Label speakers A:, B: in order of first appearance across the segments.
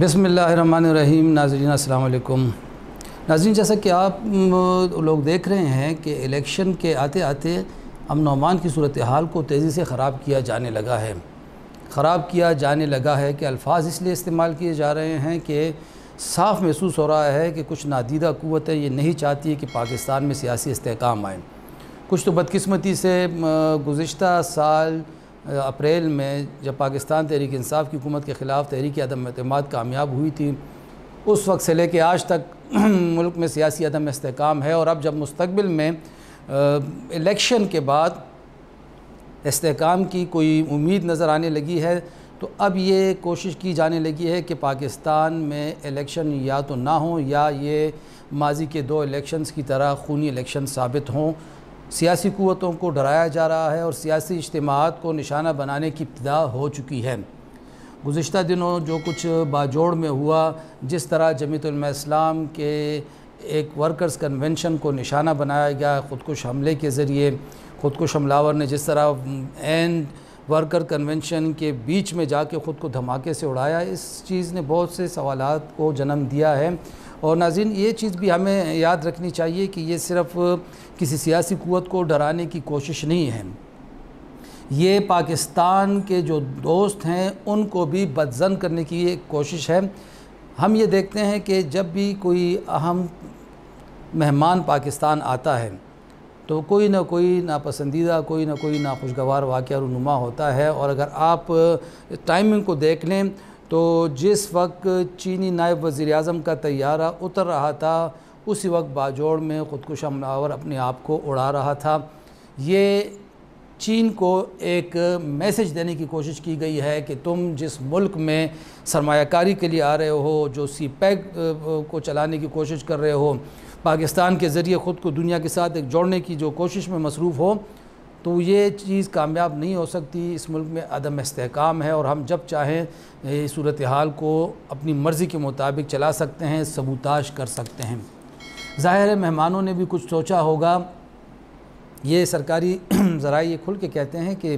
A: بسم اللہ الرحمن الرحیم۔ ناظرین السلام علیکم۔ ناظرین، جیسا کہ آپ لوگ دیکھ رہے ہیں کہ الیکشن کے آتے آتے امن و امان کی صورتحال کو تیزی سے خراب کیا جانے لگا ہے کہ الفاظ اس لیے استعمال کیے جا رہے ہیں کہ صاف محسوس ہو رہا ہے کہ کچھ نادیدہ قوتیں یہ نہیں چاہتی کہ پاکستان میں سیاسی استحکام آئے۔ کچھ تو بدقسمتی سے گزشتہ سال اپریل میں جب پاکستان تحریک انصاف کی حکومت کے خلاف تحریک عدم اعتماد کامیاب ہوئی تھی، اس وقت سے لے کے آج تک ملک میں سیاسی عدم استحکام ہے، اور اب جب مستقبل میں الیکشن کے بعد استحکام کی کوئی امید نظر آنے لگی ہے، تو اب یہ کوشش کی جانے لگی ہے کہ پاکستان میں الیکشن یا تو نہ ہوں یا یہ ماضی کے 2 الیکشنز کی طرح خونی الیکشن ثابت ہوں۔ سیاسی قوتوں کو ڈرایا جا رہا ہے اور سیاسی اجتماعات کو نشانہ بنانے کی ابتدا ہو چکی ہے۔ گزشتہ دنوں جو کچھ باجوڑ میں ہوا، جس طرح جمعیت علماء اسلام کے ایک ورکرز کنونشن کو نشانہ بنایا گیا خودکش حملے کے ذریعے، خودکش حملاور نے جس طرح عین ورکر کنونشن کے بیچ میں جا کے خود کو دھماکے سے اڑایا، اس چیز نے بہت سے سوالات کو جنم دیا ہے۔ اور ناظرین، یہ چیز بھی ہمیں یاد رکھنی چاہیے کہ یہ صرف کسی سیاسی قوت کو ڈرانے کی کوشش نہیں ہے، یہ پاکستان کے جو دوست ہیں ان کو بھی بدظن کرنے کی ایک کوشش ہے۔ ہم یہ دیکھتے ہیں کہ جب بھی کوئی اہم مہمان پاکستان آتا ہے تو کوئی نہ کوئی ناپسندیدہ، کوئی نہ کوئی ناخوشگوار واقعہ رونما ہوتا ہے، اور اگر آپ ٹائمنگ کو دیکھ لیں تو جس وقت چینی نائب وزیر اعظم کا طیارہ اتر رہا تھا، اسی وقت باجوڑ میں خودکش حملاور اپنے آپ کو اڑا رہا تھا۔ یہ چین کو ایک میسج دینے کی کوشش کی گئی ہے کہ تم جس ملک میں سرمایہ کاری کے لیے آ رہے ہو، جو سی پیک کو چلانے کی کوشش کر رہے ہو، پاکستان کے ذریعے خود کو دنیا کے ساتھ ایک جوڑنے کی جو کوشش میں مصروف ہو، تو یہ چیز کامیاب نہیں ہو سکتی۔ اس ملک میں عدم استحکام ہے اور ہم جب چاہیں اس صورتحال کو اپنی مرضی کے مطابق چلا سکتے ہیں، سبوتاژ کر سکتے ہیں۔ ظاہر ہے مہمانوں نے بھی کچھ سوچا ہوگا۔ یہ سرکاری ذرائع یہ کھل کے کہتے ہیں کہ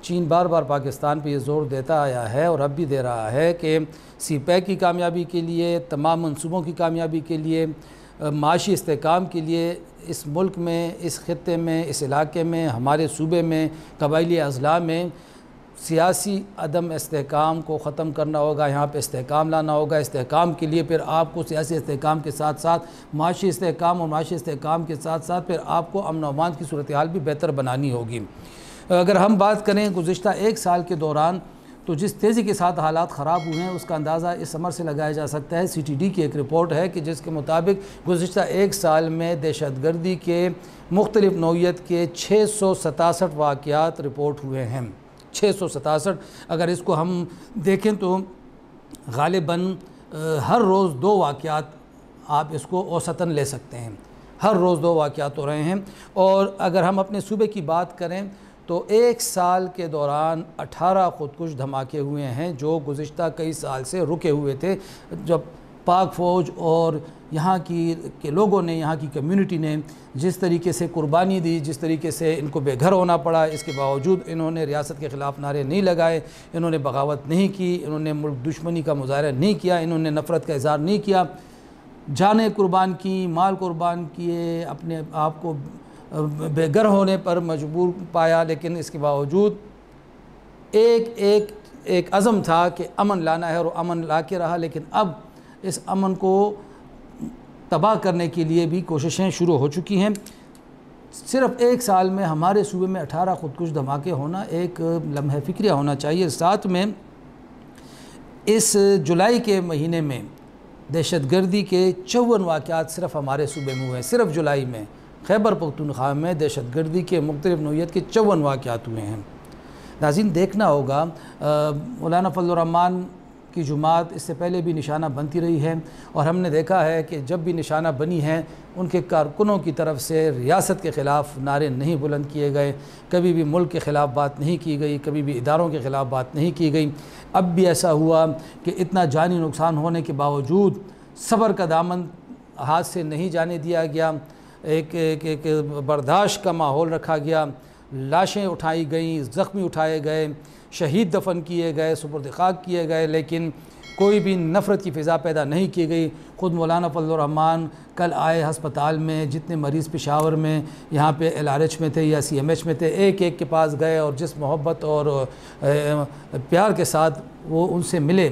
A: چین بار بار پاکستان پہ یہ زور دیتا آیا ہے اور اب بھی دے رہا ہے کہ سی پیک کی کامیابی کے لیے، تمام منصوبوں کی کامیابی کے لیے، معاشی استحکام کے لیے اس ملک میں، اس خطے میں، اس علاقے میں، ہمارے صوبے میں، قبائلی اضلاع میں سیاسی عدم استحکام کو ختم کرنا ہوگا، یہاں پہ استحکام لانا ہوگا۔ استحکام کے لیے پھر آپ کو سیاسی استحکام کے ساتھ ساتھ معاشی استحکام، اور معاشی استحکام کے ساتھ ساتھ پھر آپ کو امن و امان کی صورتحال بھی بہتر بنانی ہوگی۔ اگر ہم بات کریں گزشتہ 1 سال کے دوران، تو جس تیزی کے ساتھ حالات خراب ہوئے ہیں اس کا اندازہ اس عمر سے لگایا جا سکتا ہے۔ سی ٹی ڈی کی ایک رپورٹ ہے کہ جس کے مطابق گزشتہ 1 سال میں دہشت گردی کے مختلف نوعیت کے 667 واقعات رپورٹ ہوئے ہیں۔ 667، اگر اس کو ہم دیکھیں تو غالباً ہر روز 2 واقعات آپ اس کو اوسطاً لے سکتے ہیں، ہر روز 2 واقعات ہو رہے ہیں۔ اور اگر ہم اپنے صوبے کی بات کریں تو 1 سال کے دوران 18 خودکش دھماکے ہوئے ہیں، جو گزشتہ کئی سال سے رکے ہوئے تھے، جب پاک فوج اور یہاں کے لوگوں نے، یہاں کی کمیونٹی نے جس طریقے سے قربانی دی، جس طریقے سے ان کو بے گھر ہونا پڑا، اس کے باوجود انہوں نے ریاست کے خلاف نعرے نہیں لگائے، انہوں نے بغاوت نہیں کی، انہوں نے ملک دشمنی کا مظاہرہ نہیں کیا، انہوں نے نفرت کا اظہار نہیں کیا، جانیں قربان کی، مال قربان کیے، اپنے آپ کو بے گھر ہونے پر مجبور پایا، لیکن اس کے باوجود ایک عزم تھا کہ امن لانا ہے، اور امن لا کے رہا۔ لیکن اب اس امن کو تباہ کرنے کے لیے بھی کوششیں شروع ہو چکی ہیں۔ صرف 1 سال میں ہمارے صوبے میں 18 خودکش دھماکے ہونا ایک لمحہ فکریہ ہونا چاہیے۔ ساتھ میں اس جولائی کے مہینے میں دہشت گردی کے 54 واقعات صرف ہمارے صوبے میں ہوئے ہیں۔ صرف جولائی میں خیبر پختونخوا میں دہشت گردی کے مختلف نوعیت کے 54 واقعات ہوئے ہیں۔ ناظرین، دیکھنا ہوگا مولانا فضل الرحمان کی جماعت اس سے پہلے بھی نشانہ بنتی رہی ہے، اور ہم نے دیکھا ہے کہ جب بھی نشانہ بنی ہے ان کے کارکنوں کی طرف سے ریاست کے خلاف نعرے نہیں بلند کیے گئے، کبھی بھی ملک کے خلاف بات نہیں کی گئی، کبھی بھی اداروں کے خلاف بات نہیں کی گئی۔ اب بھی ایسا ہوا کہ اتنا جانی نقصان ہونے کے باوجود صبر کا دامن ہاتھ سے نہیں جانے دیا گیا، ایک برداشت کا ماحول رکھا گیا، لاشیں اٹھائی گئیں، زخمی اٹھائے گئے، شہید دفن کیے گئے، سپرد خاک کیے گئے، لیکن کوئی بھی نفرت کی فضا پیدا نہیں کی گئی۔ خود مولانا فضل الرحمان کل آئے ہسپتال میں، جتنے مریض پشاور میں یہاں پہ LRH میں تھے یا CMH میں تھے، ایک ایک کے پاس گئے اور جس محبت اور پیار کے ساتھ وہ ان سے ملے،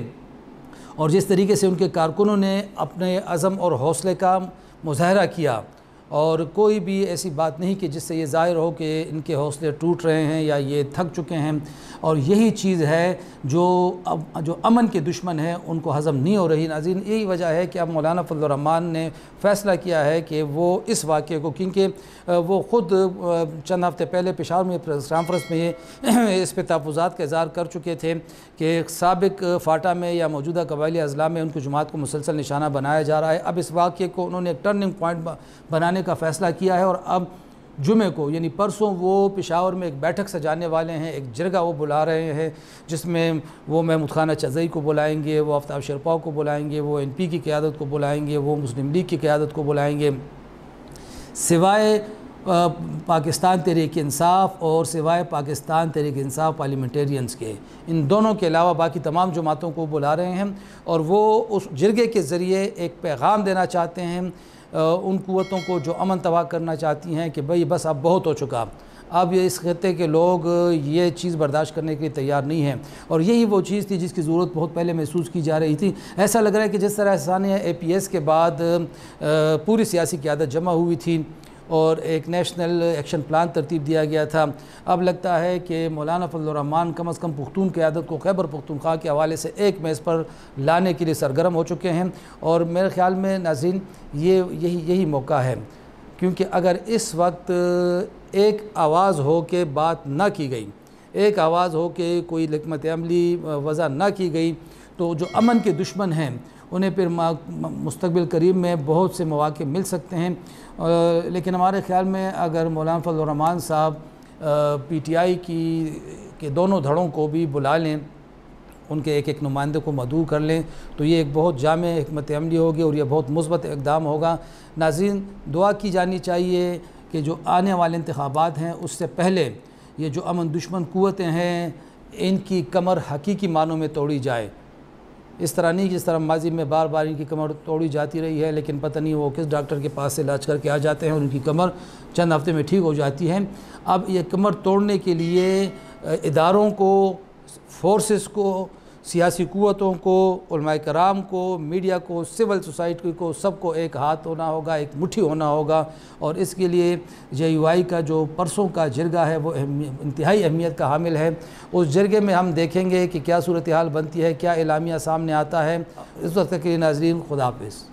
A: اور جس طریقے سے ان کے کارکنوں نے اپنے عزم اور حوصلے کا مظاہرہ کیا، اور کوئی بھی ایسی بات نہیں کہ جس سے یہ ظاہر ہو کہ ان کے حوصلے ٹوٹ رہے ہیں یا یہ تھک چکے ہیں، اور یہی چیز ہے جو امن کے دشمن ہیں ان کو ہضم نہیں ہو رہی۔ ناظرین، یہی وجہ ہے کہ اب مولانا فضل الرحمان نے فیصلہ کیا ہے کہ وہ اس واقعے کو، کیونکہ وہ خود چند ہفتے پہلے پشاور میں پریس کانفرنس میں اس پہ تحفظات کا اظہار کر چکے تھے کہ سابق فاٹا میں یا موجودہ قبائلی اضلاع میں ان کو جماعت کو مسلسل نشانہ بنایا جا رہا ہے۔ اب اس واقعے کو انہوں نے ایک ٹرننگ پوائنٹ بنانے کا فیصلہ کیا ہے، اور اب جمعے کو یعنی پرسوں وہ پشاور میں ایک بیٹھک سجانے والے ہیں، ایک جرگہ وہ بلا رہے ہیں، جس میں وہ محمود خان چزئی کو بلائیں گے، وہ آفتاب شیرپاؤ کو بلائیں گے، وہ NP کی قیادت کو بلائیں گے، وہ مسلم لیگ کی قیادت کو بلائیں گے، سوائے پاکستان تحریک انصاف اور سوائے پاکستان تحریک انصاف پارلیمنٹیرینز کے، ان دونوں کے علاوہ باقی تمام جماعتوں کو بلا رہے ہیں، اور وہ اس جرگے کے ذریعے ایک پیغام دینا چاہتے ہیں ان قوتوں کو جو امن تباہ کرنا چاہتی ہیں کہ بھئی بس اب بہت ہو چکا، اب یہ اس خطے کے لوگ یہ چیز برداشت کرنے کے لیے تیار نہیں ہیں، اور یہی وہ چیز تھی جس کی ضرورت بہت پہلے محسوس کی جا رہی تھی۔ ایسا لگ رہا ہے کہ جس طرح ثانیہ APS کے بعد پوری سیاسی قیادت جمع ہوئی تھی اور ایک نیشنل ایکشن پلان ترتیب دیا گیا تھا، اب لگتا ہے کہ مولانا فضل الرحمان کم از کم پختون قیادت کو خیبر پختونخوا کے حوالے سے ایک میز پر لانے کے لیے سرگرم ہو چکے ہیں، اور میرے خیال میں ناظرین یہی موقع ہے، کیونکہ اگر اس وقت ایک آواز ہو کے بات نہ کی گئی، ایک آواز ہو کے کوئی حکمت عملی وضع نہ کی گئی، تو جو امن کے دشمن ہیں انہیں پھر مستقبل قریب میں بہت سے مواقع مل سکتے ہیں۔ لیکن ہمارے خیال میں اگر مولانا فضل الرحمان صاحب PTI کے دونوں دھڑوں کو بھی بلا لیں، ان کے ایک نمائندے کو مدعو کر لیں، تو یہ ایک بہت جامع حکمت عملی ہوگی اور یہ بہت مثبت اقدام ہوگا۔ ناظرین، دعا کی جانی چاہیے کہ جو آنے والے انتخابات ہیں اس سے پہلے یہ جو امن دشمن قوتیں ہیں ان کی کمر حقیقی معنوں میں توڑی جائے، اس طرح نہیں جس طرح ماضی میں بار بار ان کی کمر توڑی جاتی رہی ہے، لیکن پتہ نہیں وہ کس ڈاکٹر کے پاس سے علاج کر کے آ جاتے ہیں اور ان کی کمر چند ہفتے میں ٹھیک ہو جاتی ہے۔ اب یہ کمر توڑنے کے لیے اداروں کو، فورسز کو، سیاسی قوتوں کو، علماء کرام کو، میڈیا کو، سول سوسائٹی کو، سب کو ایک ہاتھ ہونا ہوگا، ایک مٹھی ہونا ہوگا، اور اس کے لیے JUI کا جو پرسوں کا جرگہ ہے وہ انتہائی اہمیت کا حامل ہے۔ اس جرگے میں ہم دیکھیں گے کہ کیا صورتحال بنتی ہے، کیا اعلامیہ سامنے آتا ہے۔ اس وقت کے لیے ناظرین، خدا حافظ۔